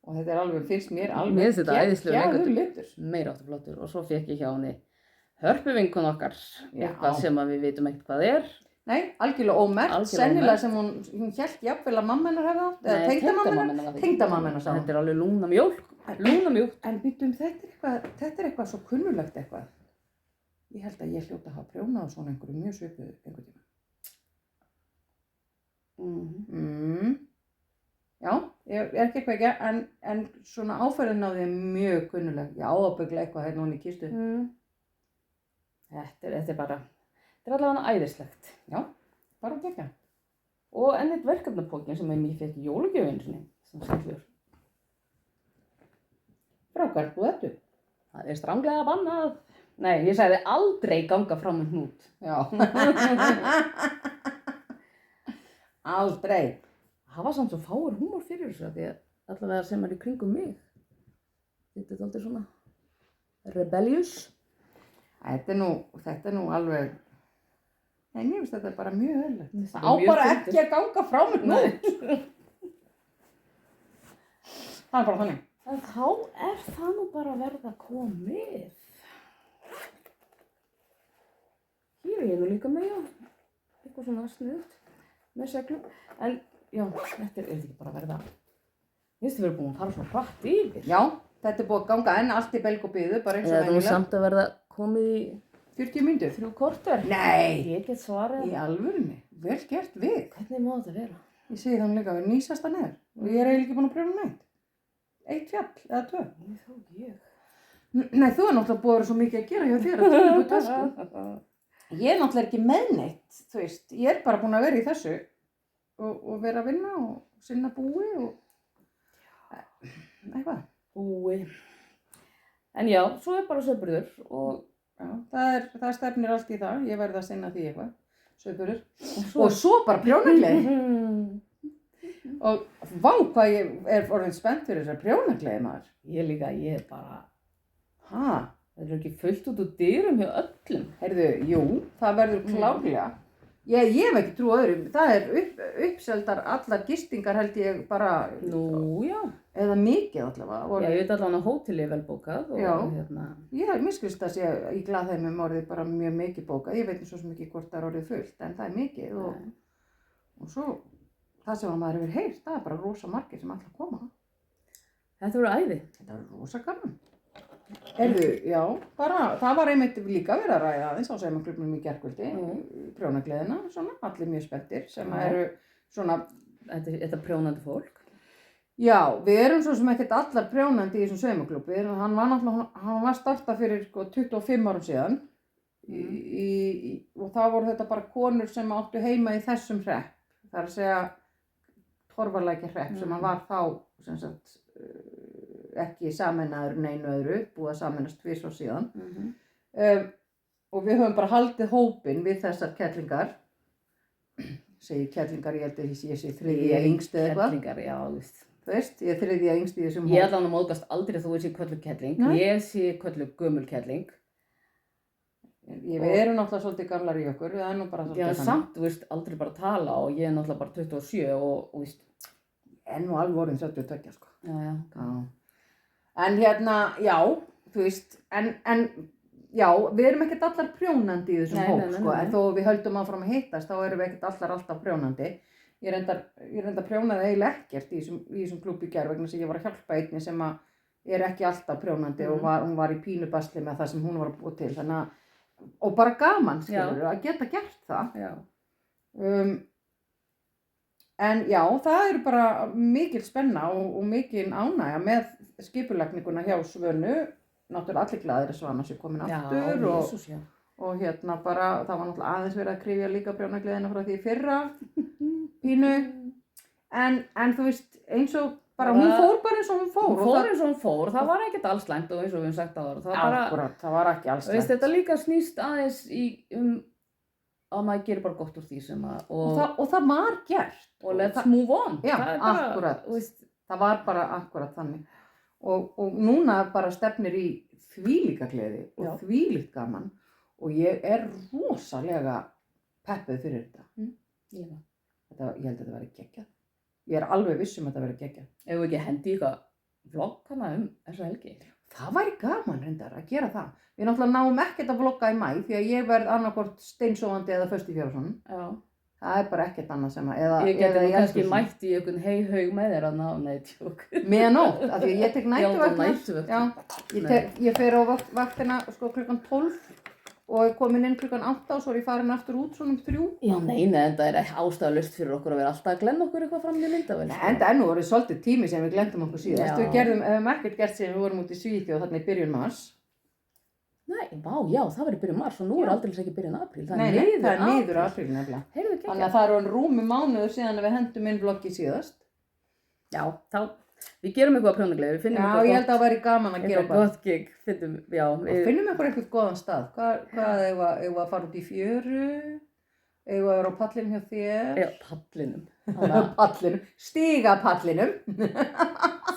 Og þetta er alveg, finnst mér alveg Mér finnst þetta æðislegur geggjaður litur. litur. Meira áttu flottur og svo fekk ég hjá henni hörpuvinkun okkar. Já. Eitthvað sem að við vitum ekkert hvað er. Nei, algjörlega ómerkt. Algjörlega Sennilega ómerkt. sem hún hélt jafnvel að mamma hennar hefði átt. Eða Nei, tengdamamma tengdamamma hennar. Tengdamamma hennar sá. Þetta er alveg lúnamjólk. Lúnamjólk. En býtum, þetta er eitthvað svo kunnulegt eitthvað. Ég held að ég hljóta að hafa prjónað á svona einhverju mjög svipuðu einhver tíma. Já, ég er ekki eitthvað en svona áferðin á því er mjög kunnuleg. Já, ábyggla eitthvað hérna hún í kistu. Þetta er bara, þetta er allavega æðislegt. Já, bara geggjað. Og enn eitt verkefnapókin sem ég fekk í jólugjöfinu sinni, sem skellur. Frábært, þú þetta? Það er stranglega bannað. Nei, ég sagði aldrei ganga fram með hnút. Já. Aldrei. Það var samt svo fáur húmor fyrir þessu, því að allavega sem er í kringum mig. Þetta er aldrei svona rebellious. Þetta er nú alveg, nei, mér finnst þetta bara mjög eðlilegt. Þetta Það á mjög bara fyndið. ekki að ganga frá mér nú. Það er bara þannig. En þá er það nú bara að verða komið. Hér er ég nú líka með, já. Eitthvað svona snuðt með seglum. En, já, þetta er ekki bara að verða. Ég veist þið verið búin að fara svona hratt yfir. Já, þetta er búið að ganga enn allt í belg og byðu, bara eins og Það er nú venjulega. samt að verða komið í 40 mínútur. 3 korter. Nei, Ég get svarið. í alvörunni, vel gert við. Hvernig má þetta vera? Ég segi þannig líka, við nýsast það neður. Og ég er eiginlega ekki búin að prjóna neitt. 1 fjall eða 2. Ég. Nei, þú er náttúrulega búið að vera svo mikið að gera hjá þér að tölum við tösku. Ég er náttúrulega ekki með neitt, þú veist. Ég er bara búin að vera í þessu og vera að vinna og sinna búi og eitthvað. Búi. En já, svo er bara söpurður og Já, það stefnir allt í það. Ég verði að sinna því eitthvað. Sauðburður. svo Og svo bara prjónagleði. Og vá hvað ég er orðin spennt fyrir þessar prjónagleði maður. ég er bara, Ha, það er ekki fullt út úr dyrum hjá öllum. heyrðu, jú, það verður klárlega. Ég hef ekki trú á öðrum. Það er uppseldar allar gistingar held ég bara, Nú, já. eða mikið allavega. Já, ég veit allavega að hótelið er vel bókað og Já. hérna, Mér skilst að sé í glaðheimum orðið bara mjög mikið bókað. Ég veit svo sem ekki hvort það er orðið fullt, en það er mikið. Og svo, það sem að maður hefur heyrt, það er bara rosa margir sem alltaf koma. þetta voru æði. Þetta er rosa gaman. Heyrðu, já, bara, það var einmitt líka verið að ræða aðeins á saumaklúbbnum í gærkvöldi, prjónagleðina, svona, allir mjög spenntir, sem Já. eru svona, Þetta prjónandi fólk. já, við erum svo sem ekkert allar prjónandi í þessum saumaklúbbi, hann var startað fyrir sko, 25 árum síðan og þá voru þetta bara konur sem áttu heima í þessum hrepp, það er að segja Torfalækjar hrepp sem hann var þá, sem sagt, ekki sameinaður neinu öðru, búið að sameinast tvisvar síðan. Og við höfum bara haldið hópinn við þessar kettlingar. Segir kettlingar, ég held að ég sé þriðja yngst eða eitthvað. Kettlingar, já, þú veist. Þú veist, ég er þriðja yngst í þessum Ég ætla hann að móðgast aldrei að þú sé köllu kettling. Nei. Ég sé köllu gömul kettling. Við erum náttúrulega svolítið gamlar í okkur, það er nú bara Já, svolítið en samt, þú veist, aldrei bara tala og ég er náttúrulega bara 27 og þú veist, En nú alveg orðin 72, sko. já. Já. En hérna, já, þú veist, en já, við erum ekkert allar prjónandi í þessum hóp, sko, en þó við höldum áfram að hittast, þá erum við ekkert allar alltaf prjónandi. Ég reyndar prjónaði eiginlega ekkert í þessum klúbbi í gær vegna sem ég var að hjálpa einni sem að er ekki alltaf prjónandi og hún var í pínubasli með það sem hún var að búa til, þannig að, og bara gaman, skilur, að geta gert það. Já. En já, það eru bara mikil spenna og mikil ánægja með skipulagninguna hjá Svönu, náttúrulega allir glaðir að Svana sé komin aftur Já, Jesús, já. og hérna bara, það var náttúrulega aðeins verið að krifja líka prjónagleðina frá því í fyrra, pínu, en þú veist, eins og bara, hún fór bara eins og hún fór. Hún fór eins og hún fór, það var ekkert alls slæmt og eins og við höfum sagt áður. Það var bara, Akkurat, það var ekki alls veist, þetta líka snýst aðeins að maður gerir bara gott úr því sem að, og það var gert. Og let's move on. Já, Það er bara, akkurat. þú veist, Það var bara akkurat þannig. Og núna bara stefnir í þvílíka gleði og Já. þvílíkt gaman og ég er rosalega peppuð fyrir þetta. Ég held að þetta væri geggjað. Ég er alveg viss að þetta væri geggjað. ef við ekki hendi í eitthvað vlogg hana þessa helgi. Það væri gaman reyndar að gera það. Við náttúrulega náum ekkert að vlogga í maí því að ég verð annarkvort steinsofandi eða föst í fjárhúsunum. Já. Það er bara ekkert annað sem að, Ég geti nú í kannski eldhúsinu. mætt í einhvern haug með þér að ná, nei, tjók. Með nótt, af því að ég tek nætuvaktina. næturvakt. Já, ég fer á vaktina sko klukkan 12 og er komin inn klukkan 8 og svo er ég farin aftur út svona 3. Já, nei, en það er ástæðalaust fyrir okkur að vera alltaf að glemma okkur eitthvað fram í myndavél. En enn voru svolítið tími sem við glemdum okkur síðast. Já. Við hefum ekkert gert sem við vorum út í Svíþjóð þarna í byrjun mars. Nei, já, það var í byrjun mars og nú er aldrei ekki byrjun apríl. Nei, það er niður apríl nefnilega. Heyrðu ekki. Þannig að það eru rúmi mánuður síðan að við hendum inn vloggi síðast. Já, þá, við gerum eitthvað að prjónagleði, við finnum Já, ég held að það væri gaman að gera eitthvað gott gig, Finnum eitthvað góðan stað. Hvað eigum að fara út í fjöru? Eigum að vera á pallinum hjá þér? Já, pallinum. Pallinum, stigapallinum.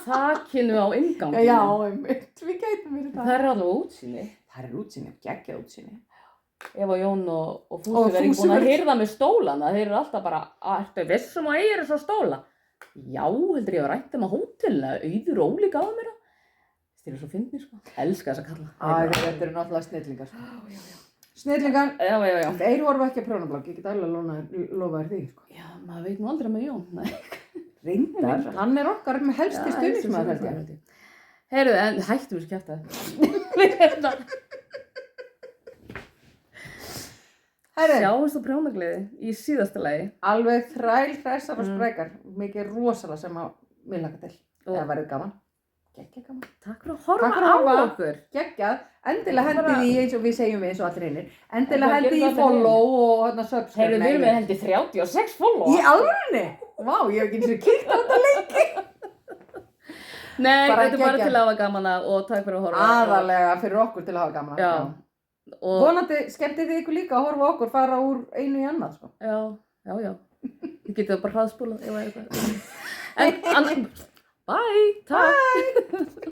þakinu á innganginu. Já, einmitt, við gætum verið það. Það er alveg útsýni. Það er útsýni, geggjað útsýni. Ef að Jón og Og Fúsi verið Fúsi búin að verið- hirða með stólana, þeir eru alltaf bara, ertu vissum að eigir þessa stóla? Já, heldur ég að rætt á hótelina, Auður og Óli gáðu mér það. Þeir eru svo fyndnir, sko. Elska þessa kalla. Þetta eru náttúrulega snillingar. Snillingar, Já. þeir horfa ekki að prjónablokk, ég get alveg lofa þér því, sko. Já, maður veit nú aldrei með Jón. Nei. Reyndar, hann er okkar með helsti stuðningsmaður, held ég. Heyrðu, en hættum við skjátaði. Herri, Sjáumst á prjónagliði í síðasta lagi. alveg hressar og sprækar, mikið rosalega sem að mér laka til. Það verður gaman. Geggjað gaman. Takk fyrir að horfa Takk fyrir að á horfa. okkur. Geggjað, endilega hendið Bara- í eins og við segjum við eins og allir hinnir. Endilega Hvað hendið gerir í það fyrir follow og hérna subscribe. Heyrðu, við erum með hendi 36 follow. Í alvörinni? Vá, ég hef ekki eins og kíkt á þetta lengi. Nei, Bara þetta er bara geggjað. til að hafa gaman að og takk fyrir að horfa. Aðalega fyrir okkur til að hafa gaman. Já. Og, Vonandi skemmtið þið ykkur líka að horfa á okkur, fara úr einu í annað, sko. já. Þið getur bara hraðspúlað ef það er eitthvað. En, bye, takk.